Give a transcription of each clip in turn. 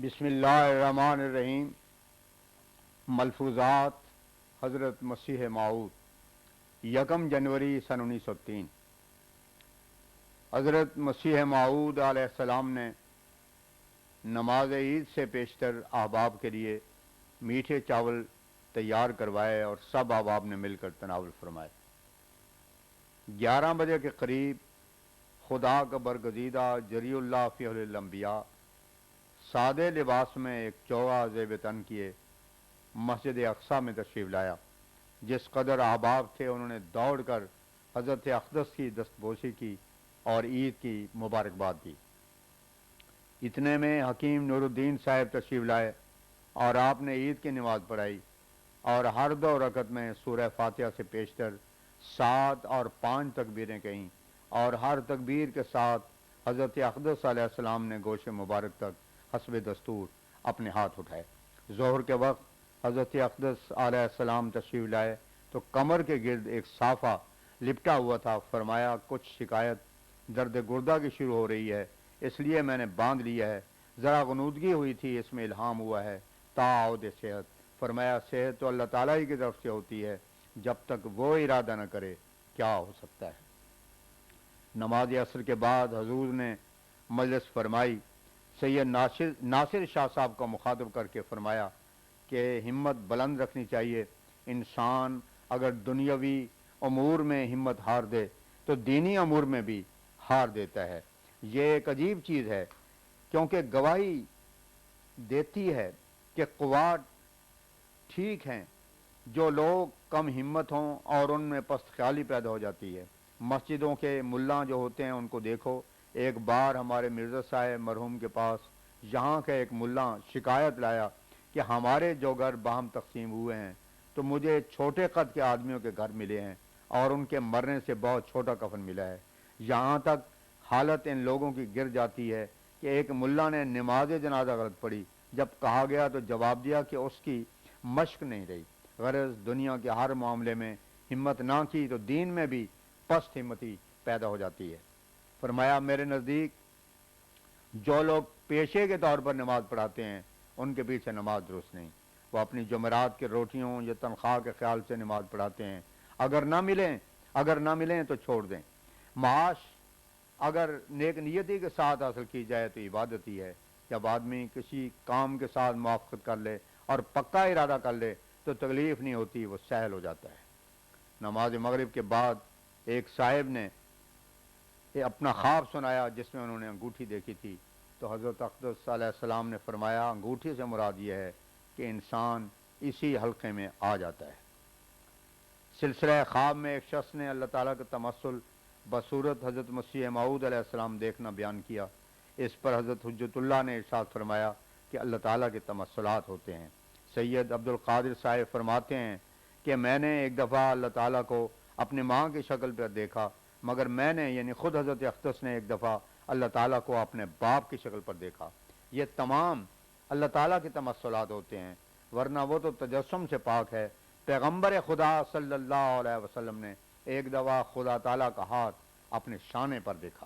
بسم اللہ الرحمن الرحیم۔ ملفوظات حضرت مسیح موعود 1 جنوری سن 1903۔ حضرت مسیح موعود علیہ السلام نے نماز عید سے پیشتر احباب کے لیے میٹھے چاول تیار کروائے اور سب احباب نے مل کر تناول فرمائے۔ 11 بجے کے قریب خدا کا برگزیدہ جری اللہ فی الانبیاء سادے لباس میں ایک چوغا زیب تن کیے مسجد اقصیٰ میں تشریف لایا۔ جس قدر احباب تھے انہوں نے دوڑ کر حضرت اقدس کی دستبوسی کی اور عید کی مبارکباد دی۔ اتنے میں حکیم نور الدین صاحب تشریف لائے اور آپ نے عید کی نماز پڑھائی اور ہر 2 رکعت میں سورہ فاتحہ سے پیشتر 7 اور 5 تکبیریں کہیں اور ہر تکبیر کے ساتھ حضرت اقدس علیہ السلام نے گوش مبارک تک حسب دستور اپنے ہاتھ اٹھائے۔ ظہر کے وقت حضرت اقدس علیہ السلام تشریف لائے تو کمر کے گرد ایک صافہ لپٹا ہوا تھا۔ فرمایا کچھ شکایت درد گردہ کی شروع ہو رہی ہے، اس لیے میں نے باندھ لیا ہے۔ ذرا غنودگی ہوئی تھی، اس میں الہام ہوا ہے تعاود صحت۔ فرمایا صحت تو اللہ تعالیٰ ہی کی طرف سے ہوتی ہے، جب تک وہ ارادہ نہ کرے کیا ہو سکتا ہے۔ نماز عصر کے بعد حضور نے مجلس فرمائی۔ سید ناصر شاہ صاحب کو مخاطب کر کے فرمایا کہ ہمت بلند رکھنی چاہیے۔ انسان اگر دنیاوی امور میں ہمت ہار دے تو دینی امور میں بھی ہار دیتا ہے۔ یہ ایک عجیب چیز ہے، کیونکہ گواہی دیتی ہے کہ قوات ٹھیک ہیں، جو لوگ کم ہمت ہوں اور ان میں پست خیالی پیدا ہو جاتی ہے۔ مسجدوں کے ملا جو ہوتے ہیں ان کو دیکھو۔ ایک بار ہمارے مرزا صاحب مرحوم کے پاس یہاں کا ایک ملا شکایت لایا کہ ہمارے جو گھر باہم تقسیم ہوئے ہیں تو مجھے چھوٹے قد کے آدمیوں کے گھر ملے ہیں اور ان کے مرنے سے بہت چھوٹا کفن ملا ہے۔ یہاں تک حالت ان لوگوں کی گر جاتی ہے کہ ایک ملا نے نماز جنازہ غلط پڑھی، جب کہا گیا تو جواب دیا کہ اس کی مشق نہیں رہی۔ غرض دنیا کے ہر معاملے میں ہمت نہ کی تو دین میں بھی پست ہمتی پیدا ہو جاتی ہے۔ فرمایا میرے نزدیک جو لوگ پیشے کے طور پر نماز پڑھاتے ہیں ان کے پیچھے نماز درست نہیں۔ وہ اپنی جمعرات کے روٹیوں یا تنخواہ کے خیال سے نماز پڑھاتے ہیں، اگر نہ ملیں تو چھوڑ دیں۔ معاش اگر نیک نیتی کے ساتھ حاصل کی جائے تو عبادت ہی ہے۔ جب آدمی کسی کام کے ساتھ موافقت کر لے اور پکا ارادہ کر لے تو تکلیف نہیں ہوتی، وہ سہل ہو جاتا ہے۔ نماز مغرب کے بعد ایک صاحب نے اپنا خواب سنایا جس میں انہوں نے انگوٹھی دیکھی تھی، تو حضرت اقدس علیہ السلام نے فرمایا انگوٹھی سے مراد یہ ہے کہ انسان اسی حلقے میں آ جاتا ہے۔ سلسلہ خواب میں ایک شخص نے اللہ تعالیٰ کا تمثل بصورت حضرت مسیح موعود علیہ السلام دیکھنا بیان کیا۔ اس پر حضرت حجت اللہ نے ارشاد فرمایا کہ اللہ تعالیٰ کے تمثلات ہوتے ہیں۔ سید عبد القادر صاحب فرماتے ہیں کہ میں نے ایک دفعہ اللہ تعالیٰ کو اپنی ماں کی شکل پر دیکھا، مگر میں نے یعنی خود حضرت اقدس نے ایک دفعہ اللہ تعالیٰ کو اپنے باپ کی شکل پر دیکھا۔ یہ تمام اللہ تعالیٰ کے تمثلات ہوتے ہیں، ورنہ وہ تو تجسم سے پاک ہے۔ پیغمبر خدا صلی اللہ علیہ وسلم نے ایک دفعہ خدا تعالیٰ کا ہاتھ اپنے شانے پر دیکھا۔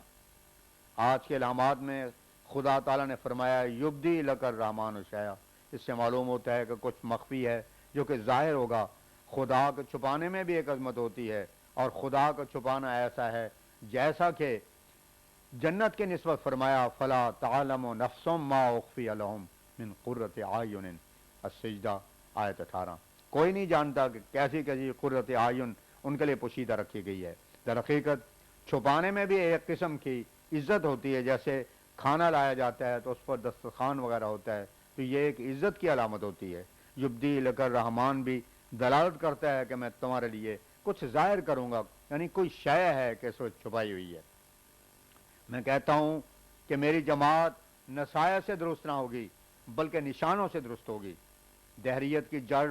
آج کے علامات میں خدا تعالیٰ نے فرمایا یبدی لک الرحمن الشیء، اس سے معلوم ہوتا ہے کہ کچھ مخفی ہے جو کہ ظاہر ہوگا۔ خدا کو چھپانے میں بھی ایک عظمت ہوتی ہے، اور خدا کو چھپانا ایسا ہے جیسا کہ جنت کے نسبت فرمایا فلا تعلم نفس ما اخفی لهم من قرۃ اعین، السجدہ آیت 18۔ کوئی نہیں جانتا کہ کیسی کیسی قرۃ اعین ان کے لیے پوشیدہ رکھی گئی ہے۔ در حقیقت چھپانے میں بھی ایک قسم کی عزت ہوتی ہے، جیسے کھانا لایا جاتا ہے تو اس پر دسترخوان وغیرہ ہوتا ہے، تو یہ ایک عزت کی علامت ہوتی ہے۔ یبدی لک الرحمن بھی دلالت کرتا ہے کہ میں تمہارے لیے کچھ ظاہر کروں گا، یعنی کوئی شے ہے کہ سو چھپائی ہوئی ہے۔ میں کہتا ہوں کہ میری جماعت نصائح سے درست نہ ہوگی بلکہ نشانوں سے درست ہوگی۔ دہریت کی جڑ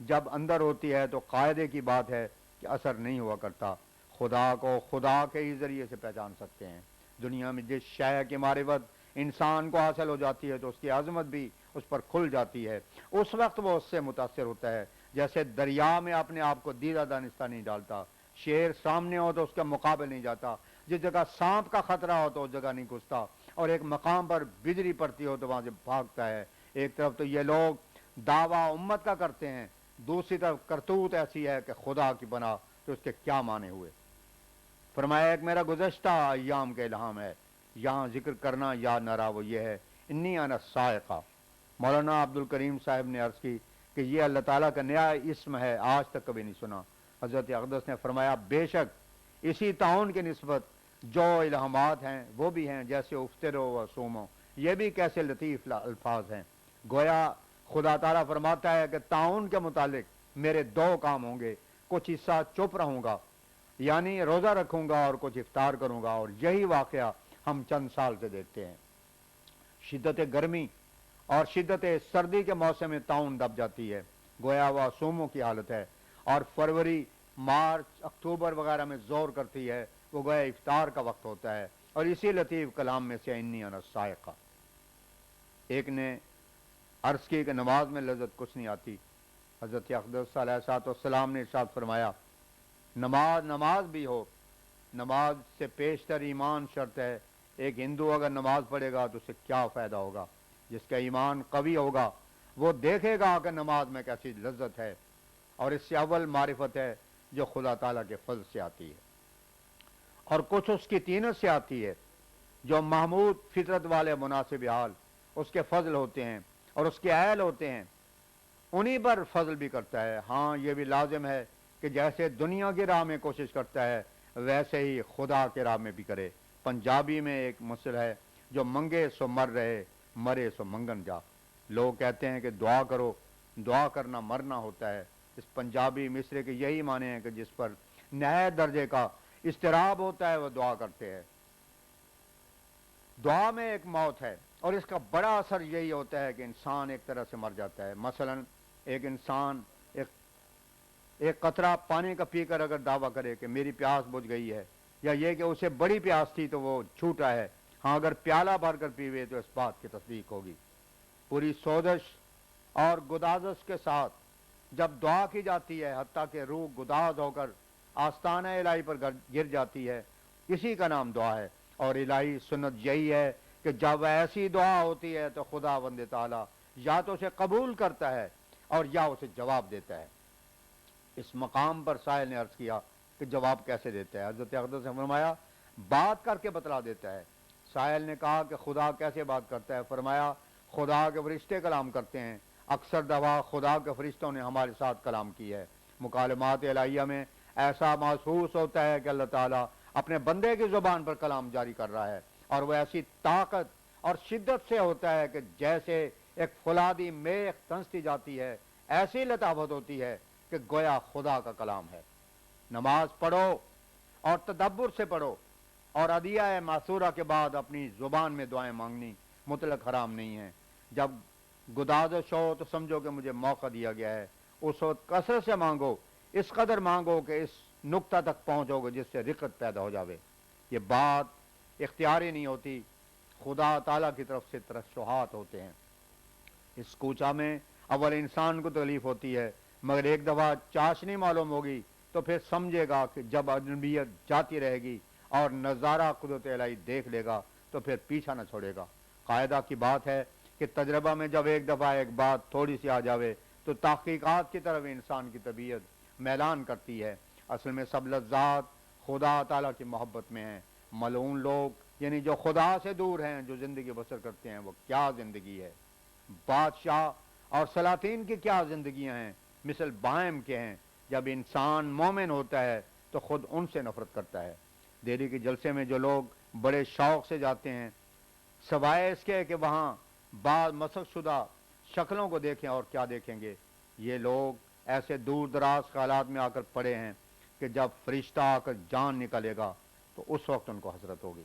جب اندر ہوتی ہے تو قاعدے کی بات ہے کہ اثر نہیں ہوا کرتا۔ خدا کو خدا کے ہی ذریعے سے پہچان سکتے ہیں۔ دنیا میں جس شے کی معرفت انسان کو حاصل ہو جاتی ہے تو اس کی عظمت بھی اس پر کھل جاتی ہے، اس وقت وہ اس سے متاثر ہوتا ہے۔ جیسے دریا میں اپنے آپ کو دیدہ دانستہ نہیں ڈالتا، شیر سامنے ہو تو اس کا مقابل نہیں جاتا، جس جگہ سانپ کا خطرہ ہو تو اس جگہ نہیں گھستا، اور ایک مقام پر بجلی پڑتی ہو تو وہاں سے بھاگتا ہے۔ ایک طرف تو یہ لوگ دعویٰ امت کا کرتے ہیں، دوسری طرف کرتوت ایسی ہے کہ خدا کی بنا تو اس کے کیا معنی ہوئے۔ فرمایا ایک میرا گزشتہ ایام کا الہام ہے، یہاں ذکر کرنا یاد نہ رہا، وہ یہ ہے انی انا الصاعقہ۔ مولانا عبد الکریم صاحب نے عرض کی کہ یہ اللہ تعالیٰ کا نیا اسم ہے، آج تک کبھی نہیں سنا۔ حضرت اقدس نے فرمایا بے شک اسی تعاون کی نسبت جو الہامات ہیں وہ بھی ہیں، جیسے افطرو و سومو، یہ بھی کیسے لطیف الفاظ ہیں۔ گویا خدا تعالیٰ فرماتا ہے کہ تعاون کے متعلق میرے دو کام ہوں گے، کچھ حصہ چپ رہوں گا یعنی روزہ رکھوں گا اور کچھ افطار کروں گا، اور یہی واقعہ ہم چند سال سے دیکھتے ہیں۔ شدت گرمی اور شدت سردی کے موسم میں تعاون دب جاتی ہے، گویا وہ سوموں کی حالت ہے، اور فروری مارچ اکتوبر وغیرہ میں زور کرتی ہے، وہ گویا افطار کا وقت ہوتا ہے۔ اور اسی لطیف کلام میں سے انی انا الصاعقہ۔ ایک نے عرض کی کہ نماز میں لذت کچھ نہیں آتی۔ حضرت اقدس علیہ السلام نے ارشاد فرمایا نماز بھی ہو، نماز سے پیشتر ایمان شرط ہے۔ ایک ہندو اگر نماز پڑھے گا تو اسے کیا فائدہ ہوگا؟ جس کا ایمان قوی ہوگا وہ دیکھے گا کہ نماز میں کیسی لذت ہے، اور اس سے اول معرفت ہے جو خدا تعالیٰ کے فضل سے آتی ہے، اور کچھ اس کی طینت سے آتی ہے۔ جو محمود فطرت والے مناسب حال اس کے فضل ہوتے ہیں اور اس کے اہل ہوتے ہیں، انہی پر فضل بھی کرتا ہے۔ ہاں یہ بھی لازم ہے کہ جیسے دنیا کی راہ میں کوشش کرتا ہے ویسے ہی خدا کے راہ میں بھی کرے۔ پنجابی میں ایک مثل ہے جو منگے سو مر رہے، مرے سو منگن جا۔ لوگ کہتے ہیں کہ دعا کرو، دعا کرنا مرنا ہوتا ہے۔ اس پنجابی مصرے کے یہی معنی ہیں کہ جس پر نہایت درجے کا اضطراب ہوتا ہے وہ دعا کرتے ہیں۔ دعا میں ایک موت ہے، اور اس کا بڑا اثر یہی ہوتا ہے کہ انسان ایک طرح سے مر جاتا ہے۔ مثلا ایک انسان ایک قطرہ پانی کا پی کر اگر دعویٰ کرے کہ میری پیاس بجھ گئی ہے، یا یہ کہ اسے بڑی پیاس تھی تو وہ جھوٹا ہے۔ ہاں اگر پیالہ بھر کر پیوے تو اس بات کی تصدیق ہوگی۔ پوری سوزش اور گدازش کے ساتھ جب دعا کی جاتی ہے، حتیٰ کہ روح گداز ہو کر آستانہ الہی پر گر جاتی ہے، اسی کا نام دعا ہے۔ اور الہی سنت یہی ہے کہ جب ایسی دعا ہوتی ہے تو خدا بند تعالیٰ یا تو اسے قبول کرتا ہے اور یا اسے جواب دیتا ہے۔ اس مقام پر سائل نے عرض کیا کہ جواب کیسے دیتا ہے؟ حضرت اقدس نے فرمایا بات کر کے بتلا دیتا ہے۔ سائل نے کہا کہ خدا کیسے بات کرتا ہے؟ فرمایا خدا کے فرشتے کلام کرتے ہیں، اکثر دفعہ خدا کے فرشتوں نے ہمارے ساتھ کلام کی ہے۔ مکالمات الہیہ میں ایسا محسوس ہوتا ہے کہ اللہ تعالیٰ اپنے بندے کی زبان پر کلام جاری کر رہا ہے، اور وہ ایسی طاقت اور شدت سے ہوتا ہے کہ جیسے ایک فولادی میخ تنستی جاتی ہے، ایسی لطافت ہوتی ہے کہ گویا خدا کا کلام ہے۔ نماز پڑھو اور تدبر سے پڑھو، اور ادعیہ معصورہ کے بعد اپنی زبان میں دعائیں مانگنی مطلق حرام نہیں ہے۔ جب گدازش ہو تو سمجھو کہ مجھے موقع دیا گیا ہے، اس وقت کثرت سے مانگو، اس قدر مانگو کہ اس نقطہ تک پہنچو گے جس سے رقت پیدا ہو جاوے۔ یہ بات اختیاری نہیں ہوتی، خدا تعالیٰ کی طرف سے ترشحات ہوتے ہیں۔ اس کوچہ میں اول انسان کو تکلیف ہوتی ہے، مگر ایک دفعہ چاشنی معلوم ہوگی تو پھر سمجھے گا کہ جب اجنبیت جاتی رہے گی اور نظارہ قدرت الہی دیکھ لے گا تو پھر پیچھا نہ چھوڑے گا۔ قاعدہ کی بات ہے کہ تجربہ میں جب ایک دفعہ ایک بات تھوڑی سی آ جاوے تو تحقیقات کی طرف انسان کی طبیعت میلان کرتی ہے۔ اصل میں سب لذات خدا تعالیٰ کی محبت میں ہیں۔ ملعون لوگ یعنی جو خدا سے دور ہیں، جو زندگی بسر کرتے ہیں، وہ کیا زندگی ہے؟ بادشاہ اور سلاطین کی کیا زندگیاں ہیں، مثل بائم کے ہیں۔ جب انسان مومن ہوتا ہے تو خود ان سے نفرت کرتا ہے۔ دہلی کے جلسے میں جو لوگ بڑے شوق سے جاتے ہیں، سوائے اس کے کہ وہاں بعض مسخ شدہ شکلوں کو دیکھیں، اور کیا دیکھیں گے؟ یہ لوگ ایسے دور دراز خیالات میں آ کر پڑے ہیں کہ جب فرشتہ آ کر جان نکالے گا تو اس وقت ان کو حسرت ہوگی۔